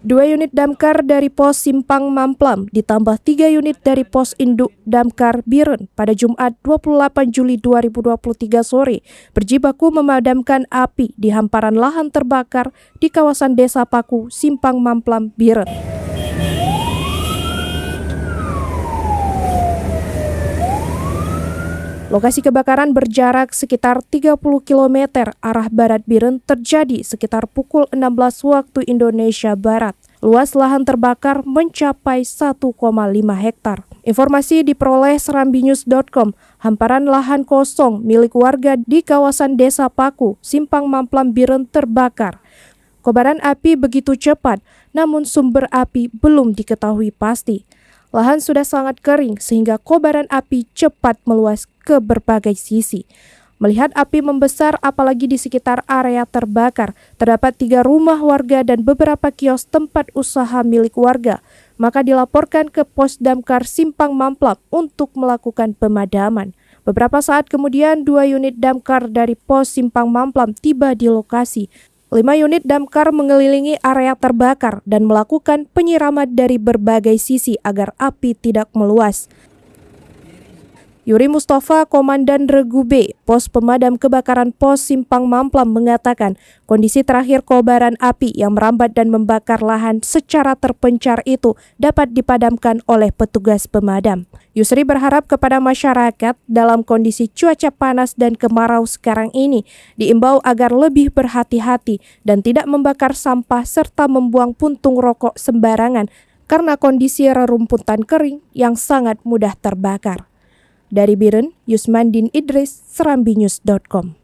2 unit damkar dari Pos Simpang Mamplam ditambah 3 unit dari Pos Induk Damkar Biren pada Jumat 28 Juli 2023 sore berjibaku memadamkan api di hamparan lahan terbakar di kawasan Desa Paku, Simpang Mamplam, Biren. Lokasi kebakaran berjarak sekitar 30 km arah barat Biren terjadi sekitar pukul 16 waktu Indonesia Barat. Luas lahan terbakar mencapai 1,5 hektar. Informasi diperoleh serambinews.com. Hamparan lahan kosong milik warga di kawasan Desa Paku, Simpang Mamplam, Biren terbakar. Kobaran api begitu cepat, namun sumber api belum diketahui pasti. Lahan sudah sangat kering sehingga kobaran api cepat meluas ke berbagai sisi. Melihat api membesar apalagi di sekitar area terbakar, terdapat 3 rumah warga dan beberapa kios tempat usaha milik warga. Maka dilaporkan ke Pos Damkar Simpang Mamplam untuk melakukan pemadaman. Beberapa saat kemudian 2 unit damkar dari Pos Simpang Mamplam tiba di lokasi. 5 unit damkar mengelilingi area terbakar dan melakukan penyiraman dari berbagai sisi agar api tidak meluas. Yuri Mustafa, Komandan Regu B, Pos Pemadam Kebakaran Pos Simpang Mamplam mengatakan kondisi terakhir kobaran api yang merambat dan membakar lahan secara terpencar itu dapat dipadamkan oleh petugas pemadam. Yusri berharap kepada masyarakat dalam kondisi cuaca panas dan kemarau sekarang ini diimbau agar lebih berhati-hati dan tidak membakar sampah serta membuang puntung rokok sembarangan karena kondisi rerumputan kering yang sangat mudah terbakar. Dari Biren, Yusmandin Idris, serambinews.com.